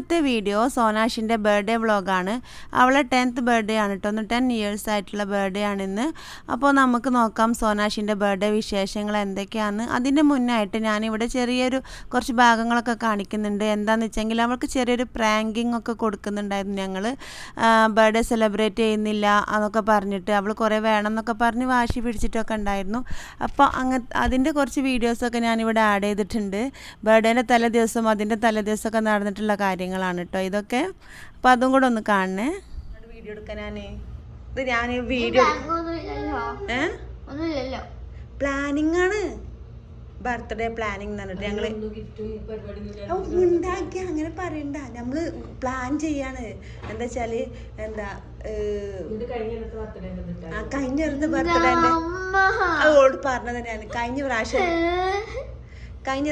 ഇന്നത്തെ video സോനാഷിൻ്റെ birthday വ്ളോഗാണ്. അവളെ 10th ബർത്ത്ഡേ ആണ് കേട്ടോ. 10 ഇയേഴ്സ് ആയിട്ടുള്ള ബർത്ത്ഡേ ആണിന്ന്. അപ്പോൾ നമുക്ക് നോക്കാം സോനാഷിൻ്റെ ബർത്ത്ഡേ വിശേഷങ്ങൾ എന്തൊക്കെയാണെന്ന്. അതിൻ്റെ മുന്നായിട്ട് ഞാനിവിടെ ചെറിയൊരു കുറച്ച് ഭാഗങ്ങളൊക്കെ കാണിക്കുന്നുണ്ട്. എന്താണെന്ന് വെച്ചെങ്കിൽ അവൾക്ക് ചെറിയൊരു പ്രാങ്കിങ് ഒക്കെ കൊടുക്കുന്നുണ്ടായിരുന്നു. ഞങ്ങൾ ബർത്ത്ഡേ സെലിബ്രേറ്റ് ചെയ്യുന്നില്ല എന്നൊക്കെ പറഞ്ഞിട്ട് അവൾ കുറേ വേണം എന്നൊക്കെ പറഞ്ഞ് വാശി പിടിച്ചിട്ടൊക്കെ ഉണ്ടായിരുന്നു. അപ്പോൾ അതിൻ്റെ കുറച്ച് വീഡിയോസൊക്കെ ഞാനിവിടെ ആഡ് ചെയ്തിട്ടുണ്ട്. ബർത്ത്ഡേൻ്റെ തലേദിവസം അതിൻ്റെ തലേദിവസമൊക്കെ നടന്നിട്ടുള്ള കാര്യങ്ങളാണ് കേട്ടോ ഇതൊക്കെ. അപ്പോൾ അതും കൂടെ ഒന്ന് കാണണേ. വീഡിയോ എടുക്കാൻ ഞാൻ വീഡിയോ പ്ലാനിങ് ആണ്, ബർത്ത്ഡേ പ്ലാനിങ് എന്ന് പറഞ്ഞിട്ട് ഞങ്ങൾ ഉണ്ടാക്കി അങ്ങനെ പറയണ്ട. നമ്മൾ പ്ലാൻ ചെയ്യാണ്. എന്താ വെച്ചാല് കഴിഞ്ഞ ബർത്ത്ഡേ അവളോട് പറഞ്ഞത് തന്നെയാണ്. കഴിഞ്ഞ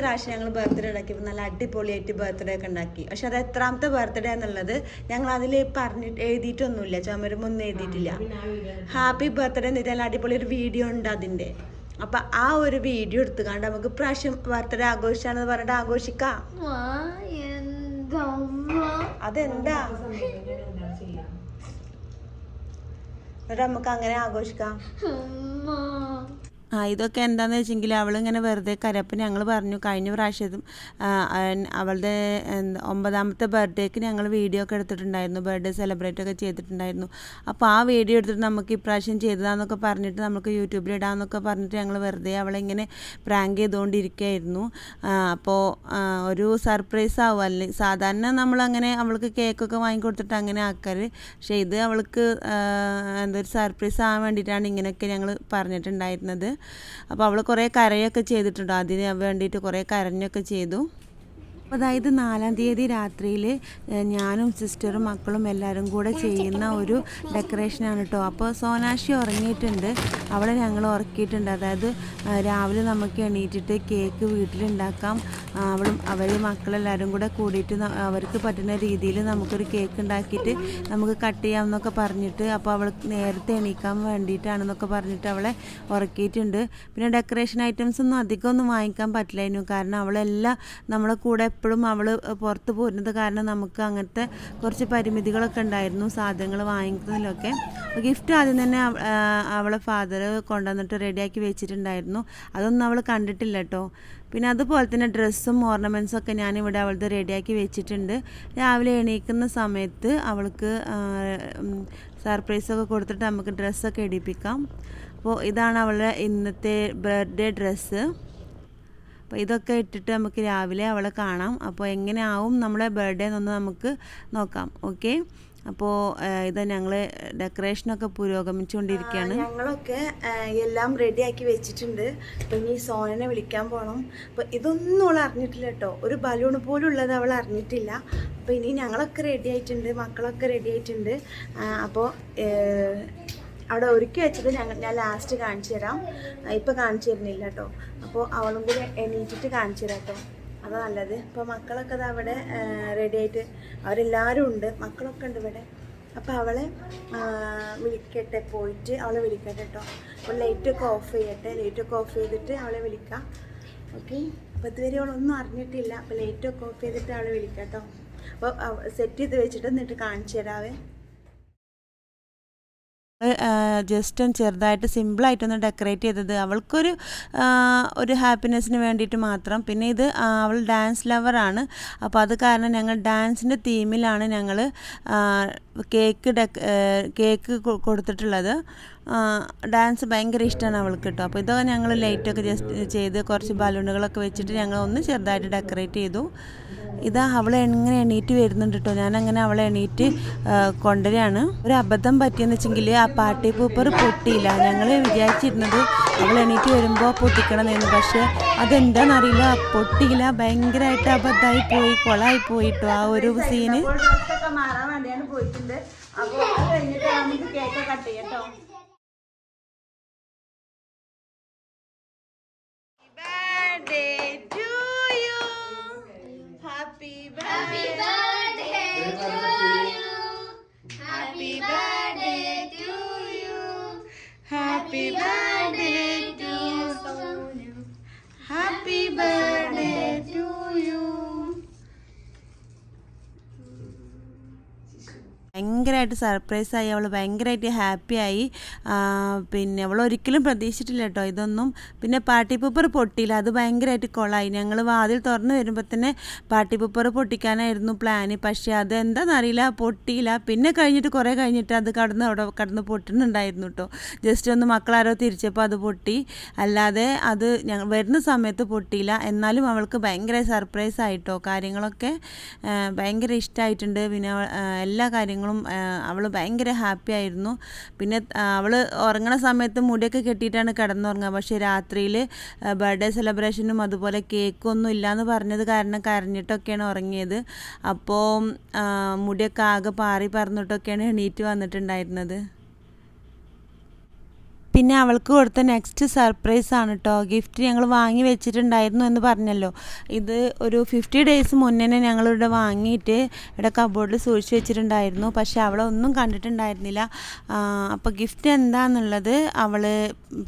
പ്രാവശ്യം ഞങ്ങൾ ബർത്ത്ഡേ ഉണ്ടാക്കിയപ്പോൾ നല്ല അടിപൊളിയായിട്ട് ബർത്ത്ഡേ ഒക്കെ ഉണ്ടാക്കി. പക്ഷെ അത് എത്രാമത്തെ ബർത്ത്ഡേ എന്നുള്ളത് ഞങ്ങൾ അതിൽ പറഞ്ഞിട്ട് എഴുതിയിട്ടൊന്നുമില്ല, ചുമരുമൊന്നും എഴുതിയിട്ടില്ല. ഹാപ്പി ബർത്ത്ഡേ എന്ന് വെച്ചാൽ അടിപൊളി ഒരു വീഡിയോ ഉണ്ട് അതിൻ്റെ. അപ്പം ആ ഒരു വീഡിയോ എടുത്തുകൊണ്ട് നമുക്ക് പ്രാവശ്യം ബർത്ത്ഡേ ആഘോഷിച്ചാണെന്ന് പറഞ്ഞിട്ട് ആഘോഷിക്കാം. അതെന്താ എന്നിട്ട് നമുക്ക് അങ്ങനെ ആഘോഷിക്കാം. ഇതൊക്കെ എന്താണെന്ന് വെച്ചെങ്കിൽ അവളിങ്ങനെ വെറുതെ കരപ്പം. ഞങ്ങൾ പറഞ്ഞു കഴിഞ്ഞ പ്രാവശ്യത്തും അവളുടെ 9ാമത്തെ ബർത്ത്ഡേക്ക് ഞങ്ങൾ വീഡിയോ ഒക്കെ എടുത്തിട്ടുണ്ടായിരുന്നു, ബർത്ത്ഡേ സെലിബ്രേറ്റ് ഒക്കെ ചെയ്തിട്ടുണ്ടായിരുന്നു. അപ്പോൾ ആ വീഡിയോ എടുത്തിട്ട് നമുക്ക് ഇപ്രാവശ്യം ചെയ്തതാന്നൊക്കെ പറഞ്ഞിട്ട് നമുക്ക് യൂട്യൂബിൽ ഇടാമെന്നൊക്കെ പറഞ്ഞിട്ട് ഞങ്ങൾ വെറുതെ അവളിങ്ങനെ പ്രാങ്ക് ചെയ്തുകൊണ്ടിരിക്കുകയായിരുന്നു. അപ്പോൾ ഒരു സർപ്രൈസ് ആവുമല്ലേ സാധാരണ നമ്മളങ്ങനെ അവൾക്ക് കേക്കൊക്കെ വാങ്ങിക്കൊടുത്തിട്ട് അങ്ങനെ ആക്കാറ്. പക്ഷേ ഇത് അവൾക്ക് എന്തൊരു സർപ്രൈസ് ആവാൻ വേണ്ടിയിട്ടാണ് ഇങ്ങനെയൊക്കെ ഞങ്ങൾ പറഞ്ഞിട്ടുണ്ടായിരുന്നത്. അപ്പോൾ അവൾ കുറേ കരയൊക്കെ ചെയ്തിട്ടുണ്ട്. അതിന് വേണ്ടിയിട്ട് കുറേ കരഞ്ഞൊക്കെ ചെയ്തു. അതായത് 4-ാം തീയതി രാത്രിയിൽ ഞാനും സിസ്റ്ററും മക്കളും എല്ലാവരും കൂടെ ചെയ്യുന്ന ഒരു ഡെക്കറേഷനാണ് കേട്ടോ. അപ്പോൾ സോനാക്ഷി ഉറങ്ങിയിട്ടുണ്ട്, അവളെ ഞങ്ങൾ ഉറക്കിയിട്ടുണ്ട്. അതായത് രാവിലെ നമുക്ക് എണീറ്റിട്ട് കേക്ക് വീട്ടിലുണ്ടാക്കാം. അവർ മക്കളെല്ലാവരും കൂടെ കൂടിയിട്ട് അവർക്ക് പറ്റുന്ന രീതിയിൽ നമുക്കൊരു കേക്ക് ഉണ്ടാക്കിയിട്ട് നമുക്ക് കട്ട് ചെയ്യാം എന്നൊക്കെ പറഞ്ഞിട്ട്, അപ്പോൾ അവൾ നേരത്തെ എണീക്കാൻ വേണ്ടിയിട്ടാണെന്നൊക്കെ പറഞ്ഞിട്ട് അവളെ ഉറക്കിയിട്ടുണ്ട്. പിന്നെ ഡെക്കറേഷൻ ഐറ്റംസ് ഒന്നും അധികമൊന്നും വാങ്ങിക്കാൻ പറ്റില്ലായിരുന്നു, കാരണം അവളെല്ലാം നമ്മളെ കൂടെ എപ്പോഴും അവൾ പുറത്ത് പോരുന്നത് കാരണം നമുക്ക് അങ്ങനത്തെ കുറച്ച് പരിമിതികളൊക്കെ ഉണ്ടായിരുന്നു സാധനങ്ങൾ വാങ്ങിക്കുന്നതിലൊക്കെ. ഗിഫ്റ്റ് ആദ്യം തന്നെ അവളെ ഫാദർ കൊണ്ടുവന്നിട്ട് റെഡിയാക്കി വെച്ചിട്ടുണ്ടായിരുന്നു. അതൊന്നും അവൾ കണ്ടിട്ടില്ല കേട്ടോ. പിന്നെ അതുപോലെ തന്നെ ഡ്രസ്സും ഓർണമെൻറ്റ്സും ഒക്കെ ഞാനിവിടെ അവളത് റെഡിയാക്കി വെച്ചിട്ടുണ്ട്. രാവിലെ എണീക്കുന്ന സമയത്ത് അവൾക്ക് സർപ്രൈസൊക്കെ കൊടുത്തിട്ട് നമുക്ക് ഡ്രസ്സൊക്കെ ഇടിപ്പിക്കാം. അപ്പോൾ ഇതാണ് അവളുടെ ഇന്നത്തെ ബർത്ത്ഡേ ഡ്രസ്സ്. അപ്പോൾ ഇതൊക്കെ ഇട്ടിട്ട് നമുക്ക് രാവിലെ അവളെ കാണാം. അപ്പോൾ എങ്ങനെ ആവും നമ്മളെ ബർത്ത്ഡേ എന്നൊന്ന് നമുക്ക് നോക്കാം. ഓക്കെ, അപ്പോൾ ഇത് ഞങ്ങൾ ഡെക്കറേഷനൊക്കെ പുരോഗമിച്ചുകൊണ്ടിരിക്കുകയാണ്. ഞങ്ങളൊക്കെ എല്ലാം റെഡിയാക്കി വെച്ചിട്ടുണ്ട്. അപ്പോൾ ഇനി സോനനെ വിളിക്കാൻ പോകണം. അപ്പോൾ ഇതൊന്നും അവൾ അറിഞ്ഞിട്ടില്ല കേട്ടോ, ഒരു ബലൂൺ പോലും ഉള്ളത് അവൾ അറിഞ്ഞിട്ടില്ല. അപ്പോൾ ഇനി ഞങ്ങളൊക്കെ റെഡി ആയിട്ടുണ്ട്, മക്കളൊക്കെ റെഡി ആയിട്ടുണ്ട്. അപ്പോൾ അവിടെ ഒരുക്കി വെച്ചത് ഞാൻ ലാസ്റ്റ് കാണിച്ചു തരാം, ഇപ്പോൾ കാണിച്ചു തരുന്നില്ല കേട്ടോ. അപ്പോൾ അവളും കൂടി എണീറ്റിട്ട് കാണിച്ചു തരാം കേട്ടോ, അതാണ് നല്ലത്. അപ്പോൾ മക്കളൊക്കെ അത് അവിടെ റെഡി ആയിട്ട് അവരെല്ലാവരും ഉണ്ട്, മക്കളൊക്കെ ഉണ്ട് ഇവിടെ. അപ്പോൾ അവളെ വിളിക്കട്ടെ, പോയിട്ട് അവളെ വിളിക്കട്ടെ കേട്ടോ. അപ്പോൾ ലൈറ്റൊക്കെ ഓഫ് ചെയ്യട്ടെ, ലൈറ്റൊക്കെ ഓഫ് ചെയ്തിട്ട് അവളെ വിളിക്കാം. ഓക്കെ, അപ്പോൾ ഇതുവരെ അവളൊന്നും അറിഞ്ഞിട്ടില്ല. അപ്പോൾ ലൈറ്റൊക്കെ ഓഫ് ചെയ്തിട്ട് അവളെ വിളിക്കാം കേട്ടോ. അപ്പോൾ സെറ്റ് ചെയ്ത് വെച്ചിട്ട് എന്നിട്ട് കാണിച്ചു തരാവേ. ജസ്റ്റ് ചെറുതായിട്ട് സിമ്പിളായിട്ടൊന്ന് ഡെക്കറേറ്റ് ചെയ്തത് അവൾക്കൊരു ഹാപ്പിനെസ്സിന് വേണ്ടിയിട്ട് മാത്രം. പിന്നെ ഇത് അവൾ ഡാൻസ് ലവറാണ്, അപ്പോൾ അത് കാരണം ഞങ്ങൾ ഡാൻസിൻ്റെ തീമിലാണ് ഞങ്ങൾ കേക്ക് കൊടുത്തിട്ടുള്ളത്. ഡാൻസ് ഭയങ്കര ഇഷ്ടമാണ് അവൾക്ക് കേട്ടോ. അപ്പോൾ ഇതൊക്കെ ഞങ്ങൾ ലൈറ്റൊക്കെ ജസ്റ്റ് ചെയ്ത് കുറച്ച് ബലൂണുകളൊക്കെ വെച്ചിട്ട് ഞങ്ങൾ ഒന്ന് ചെറുതായിട്ട് ഡെക്കറേറ്റ് ചെയ്തു. ഇതാ അവളെ എങ്ങനെ എണീറ്റ് വരുന്നുണ്ട് കേട്ടോ. ഞാനങ്ങനെ അവളെ എണീറ്റ് കൊണ്ടുവരികയാണ്. ഒരു അബദ്ധം പറ്റിയെന്ന് വെച്ചെങ്കിൽ ആ പാർട്ടി പൂപ്പർ പൊട്ടിയില്ല. ഞങ്ങൾ വിചാരിച്ചിരുന്നത് അവൾ എണീറ്റ് വരുമ്പോൾ പൊട്ടിക്കണമെന്ന്, പക്ഷേ അതെന്താണെന്നറിയില്ല, പൊട്ടിയില്ല. ഭയങ്കരമായിട്ട് അബദ്ധമായി പോയി, കൊളായി പോയിട്ടോ ആ ഒരു സീന്. മാറാൻ വേണ്ടിയാണ് പോയിട്ടുണ്ട്. അപ്പോൾ അത് കഴിഞ്ഞിട്ട് നമുക്ക് കേക്ക് കട്ട് ചെയ്യാം കേട്ടോ. Happy birthday to you. Happy birthday to you. Happy birthday to you. Happy birthday to you. ഭയങ്കരമായിട്ട് സർപ്രൈസായി, അവൾ ഭയങ്കരമായിട്ട് ഹാപ്പിയായി. പിന്നെ അവൾ ഒരിക്കലും പ്രതീക്ഷിച്ചിട്ടില്ല കേട്ടോ ഇതൊന്നും. പിന്നെ പാർട്ടി പേപ്പർ പൊട്ടിയില്ല, അത് ഭയങ്കരമായിട്ട് കൊളായി. ഞങ്ങൾ വാതിൽ തുറന്ന് വരുമ്പോൾ തന്നെ പാർട്ടി പേപ്പർ പൊട്ടിക്കാനായിരുന്നു പ്ലാന്. പക്ഷേ അത് എന്താണെന്നറിയില്ല, പൊട്ടിയില്ല. പിന്നെ കുറേ കഴിഞ്ഞിട്ട് അത് അവിടെ കടന്ന് പൊട്ടുന്നുണ്ടായിരുന്നു കേട്ടോ. ജസ്റ്റ് ഒന്ന് മക്കളാരോ തിരിച്ചപ്പോൾ അത് പൊട്ടി, അല്ലാതെ അത് ഞങ്ങൾ വരുന്ന സമയത്ത് പൊട്ടിയില്ല. എന്നാലും അവൾക്ക് ഭയങ്കര സർപ്രൈസ് ആയിട്ടോ. കാര്യങ്ങളൊക്കെ ഭയങ്കര ഇഷ്ടമായിട്ടുണ്ട്. പിന്നെ എല്ലാ കാര്യങ്ങളും അവൾ ഭയങ്കര ഹാപ്പി ആയിരുന്നു. പിന്നെ അവൾ ഉറങ്ങണ സമയത്ത് മുടിയൊക്കെ കെട്ടിയിട്ടാണ് കിടന്നുറങ്ങുക. പക്ഷേ രാത്രിയിൽ ബർത്ത്ഡേ സെലിബ്രേഷനും അതുപോലെ കേക്കൊന്നും ഇല്ലയെന്ന് പറഞ്ഞത് കാരണം കരഞ്ഞിട്ടൊക്കെയാണ് ഉറങ്ങിയത്. അപ്പോൾ മുടിയൊക്കെ ആകെ പാറി പറന്നിട്ടൊക്കെയാണ് എണീറ്റ് വന്നിട്ടുണ്ടായിരുന്നത്. പിന്നെ അവൾക്ക് കൊടുത്ത നെക്സ്റ്റ് സർപ്രൈസാണ് കേട്ടോ. ഗിഫ്റ്റ് ഞങ്ങൾ വാങ്ങി വെച്ചിട്ടുണ്ടായിരുന്നു എന്ന് പറഞ്ഞല്ലോ. ഇത് ഒരു 50 ഡേയ്സ് മുന്നേ ഞങ്ങളിവിടെ വാങ്ങിയിട്ട് ഇവിടെ കബോർഡിൽ സൂക്ഷിച്ച് വെച്ചിട്ടുണ്ടായിരുന്നു. പക്ഷേ അവളൊന്നും കണ്ടിട്ടുണ്ടായിരുന്നില്ല. അപ്പോൾ ഗിഫ്റ്റ് എന്താണെന്നുള്ളത് അവൾ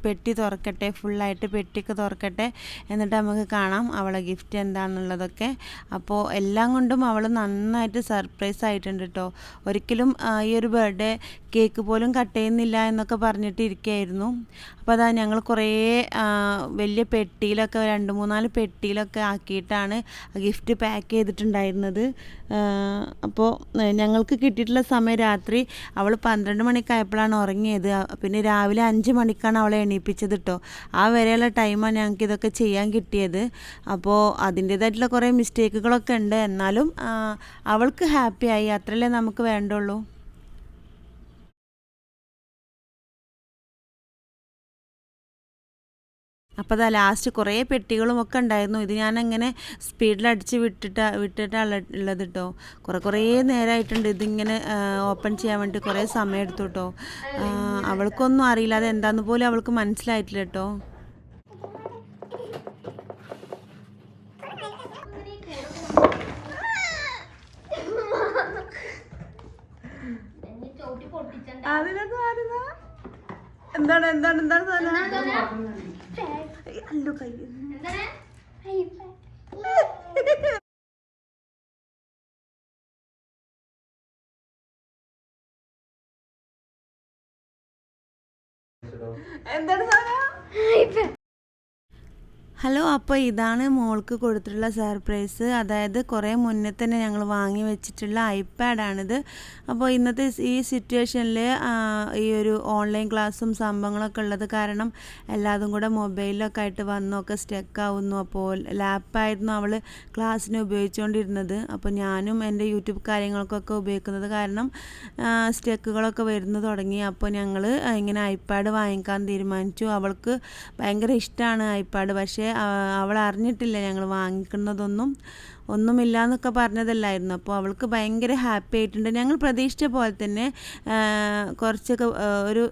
പെട്ടി തുറക്കട്ടെ, ഫുള്ളായിട്ട് പെട്ടിയൊക്കെ തുറക്കട്ടെ, എന്നിട്ട് നമുക്ക് കാണാം അവളെ ഗിഫ്റ്റ് എന്താണെന്നുള്ളതൊക്കെ. അപ്പോൾ എല്ലാം കൊണ്ടും അവൾ നന്നായിട്ട് സർപ്രൈസ് ആയിട്ടുണ്ട് കേട്ടോ. ഒരിക്കലും ഈ ഒരു ബർത്ത്ഡേ കേക്ക് പോലും കട്ട് ചെയ്യുന്നില്ല എന്നൊക്കെ പറഞ്ഞിട്ട് ഇരിക്കുകയായിരുന്നു. അപ്പോൾ അതാ ഞങ്ങൾ കുറേ വലിയ പെട്ടിയിലൊക്കെ 2-3-4 പെട്ടിയിലൊക്കെ ആക്കിയിട്ടാണ് ഗിഫ്റ്റ് പാക്ക് ചെയ്തിട്ടുണ്ടായിരുന്നത്. അപ്പോൾ ഞങ്ങൾക്ക് കിട്ടിയിട്ടുള്ള സമയം രാത്രി അവൾ 12 മണിക്കായപ്പോഴാണ് ഉറങ്ങിയത്. പിന്നെ രാവിലെ 5 മണിക്കാണ് അവളെ എണീപ്പിച്ചത് കേട്ടോ. ആ വരെയുള്ള ടൈമാണ് ഞങ്ങൾക്ക് ഇതൊക്കെ ചെയ്യാൻ കിട്ടിയത്. അപ്പോൾ അതിൻ്റേതായിട്ടുള്ള കുറേ മിസ്റ്റേക്കുകളൊക്കെ ഉണ്ട്. എന്നാലും അവൾക്ക് ഹാപ്പിയായി, അത്രയല്ലേ നമുക്ക് വേണ്ടുള്ളൂ. അപ്പോൾ അതാ ലാസ്റ്റ് കുറേ പെട്ടികളും ഒക്കെ ഉണ്ടായിരുന്നു. ഇത് ഞാനങ്ങനെ സ്പീഡിലടിച്ച് വിട്ടിട്ടാണ് ഉള്ളത് കേട്ടോ. കുറേ നേരമായിട്ടുണ്ട് ഇതിങ്ങനെ ഓപ്പൺ ചെയ്യാൻ വേണ്ടി. കുറേ സമയം എടുത്തു കേട്ടോ. അവൾക്കൊന്നും അറിയില്ല, അത് എന്താണെന്ന് പോലും അവൾക്ക് മനസ്സിലായിട്ടില്ല കേട്ടോ. എന്താണ് എന്താണ് എന്താണ് അല്ലോ കൈ എന്താണ് സാധനം? ഹലോ, അപ്പോൾ ഇതാണ് മോൾക്ക് കൊടുത്തിട്ടുള്ള സർപ്രൈസ്. അതായത് കുറേ മുന്നേ തന്നെ ഞങ്ങൾ വാങ്ങി വെച്ചിട്ടുള്ള ഐപാഡാണിത്. അപ്പോൾ ഇന്നത്തെ ഈ സിറ്റുവേഷനിൽ ഈ ഒരു ഓൺലൈൻ ക്ലാസ്സും സംഭവങ്ങളൊക്കെ ഉള്ളത് കാരണം എല്ലാതും കൂടെ മൊബൈലിലൊക്കെ ആയിട്ട് വന്നൊക്കെ സ്റ്റക്കാവുന്നു. അപ്പോൾ ലാപ്പായിരുന്നു അവൾ ക്ലാസ്സിന് ഉപയോഗിച്ചുകൊണ്ടിരുന്നത്. അപ്പോൾ ഞാനും എൻ്റെ യൂട്യൂബ് കാര്യങ്ങൾക്കൊക്കെ ഉപയോഗിക്കുന്നത് കാരണം സ്റ്റക്കുകളൊക്കെ വരുന്നു തുടങ്ങി. അപ്പോൾ ഞങ്ങൾ ഇങ്ങനെ ഐപാഡ് വാങ്ങിക്കാൻ തീരുമാനിച്ചു. അവൾക്ക് ഭയങ്കര ഇഷ്ടമാണ് ഐപാഡ്. പക്ഷേ അവൾ അറിഞ്ഞിട്ടില്ല ഞങ്ങൾ ഒന്നുമില്ല എന്നൊക്കെ പറഞ്ഞതല്ലായിരുന്നു. അപ്പോൾ അവൾക്ക് ഭയങ്കര ഹാപ്പി ആയിട്ടുണ്ട്. ഞങ്ങൾ പ്രതീക്ഷിച്ച പോലെ തന്നെ കുറച്ചൊക്കെ ഒരു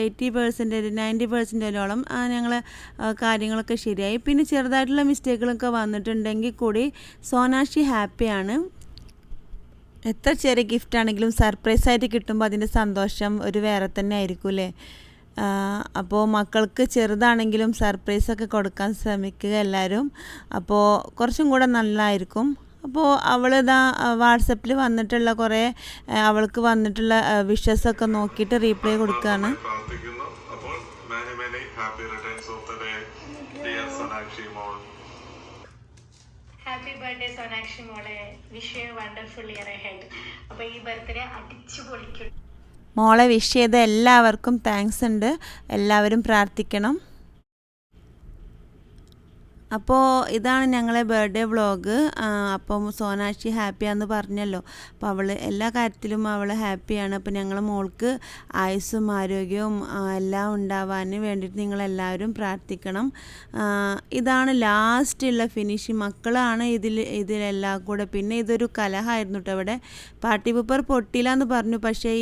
80%, 90%ഓളം ഞങ്ങൾ കാര്യങ്ങളൊക്കെ ശരിയായി. പിന്നെ ചെറുതായിട്ടുള്ള മിസ്റ്റേക്കുകളൊക്കെ വന്നിട്ടുണ്ടെങ്കിൽ കൂടി സോനാക്ഷി ഹാപ്പിയാണ്. എത്ര ചെറിയ ഗിഫ്റ്റ് ആണെങ്കിലും സർപ്രൈസായിട്ട് കിട്ടുമ്പോൾ അതിൻ്റെ സന്തോഷം ഒരു വേറെ തന്നെ ആയിരിക്കും അല്ലേ. അപ്പോൾ മക്കൾക്ക് ചെറുതാണെങ്കിലും സർപ്രൈസൊക്കെ കൊടുക്കാൻ ശ്രമിക്കുക എല്ലാവരും. അപ്പോൾ കുറച്ചും കൂടെ നല്ലതായിരിക്കും. അപ്പോൾ അവളിതാ വാട്സപ്പിൽ വന്നിട്ടുള്ള കുറേ അവൾക്ക് വന്നിട്ടുള്ള വിഷസൊക്കെ നോക്കിയിട്ട് റീപ്ലൈ കൊടുക്കുകയാണ്. ഹാപ്പി ബർത്ത്ഡേ സോനാക്ഷി മോളെ, wish you wonderful year ahead. അപ്പോൾ ഈ ബർത്ത്ഡേ അടിച്ചു പൊളിക്കും. മോളെ വിഷ് ചെയ്ത എല്ലാവർക്കും താങ്ക്സ് ഉണ്ട്. എല്ലാവരും പ്രാർത്ഥിക്കണം. അപ്പോൾ ഇതാണ് ഞങ്ങളെ ബർത്ത്ഡേ വ്ളോഗ്. അപ്പം സോനാക്ഷി ഹാപ്പിയാന്ന് പറഞ്ഞല്ലോ. അപ്പോൾ അവൾ എല്ലാ കാര്യത്തിലും അവൾ ഹാപ്പിയാണ്. അപ്പോൾ ഞങ്ങൾ മോൾക്ക് ആയുസ്സും ആരോഗ്യവും എല്ലാം ഉണ്ടാവാൻ വേണ്ടിയിട്ട് നിങ്ങളെല്ലാവരും പ്രാർത്ഥിക്കണം. ഇതാണ് ലാസ്റ്റുള്ള ഫിനിഷിങ്. മക്കളാണ് ഇതിലെല്ലാം കൂടെ. പിന്നെ ഇതൊരു കലഹമായിരുന്നു കേട്ടോ. ഇവിടെ പാർട്ടി പേപ്പർ പൊട്ടിയില്ല എന്ന് പറഞ്ഞു. പക്ഷേ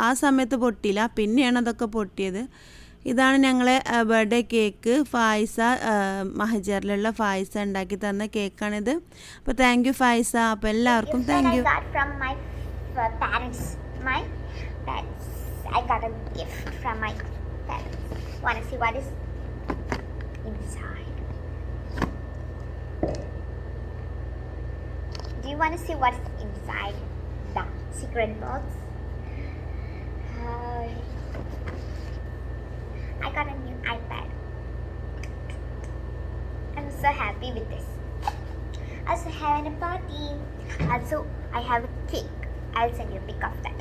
ആ സമയത്ത് പൊട്ടിയില്ല, പിന്നെയാണ് അതൊക്കെ പൊട്ടിയത്. ഇതാണ് ഞങ്ങളെ ബർത്ത്ഡേ കേക്ക്. ഫായിസ മഹജറിലുള്ള ഫായിസ ഉണ്ടാക്കി തന്ന കേക്കാണിത്. അപ്പോൾ താങ്ക് യു ഫായിസ. അപ്പോൾ എല്ലാവർക്കും thank you. Do you want to see what's inside the secret box? I got a new iPad. I'm so happy with this. Also having a party. Also I have a cake. I'll send you a pic of that.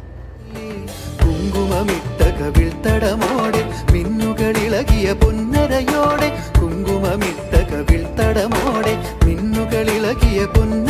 കുങ്കുമമിട്ട കവിൾത്തടമോടെ മിന്നുകളിളകിയ പൊന്നരയോടെ കുങ്കുമമിട്ട കവിൾത്തടമോടെ മിന്നുകളിളകിയ പൊന്ന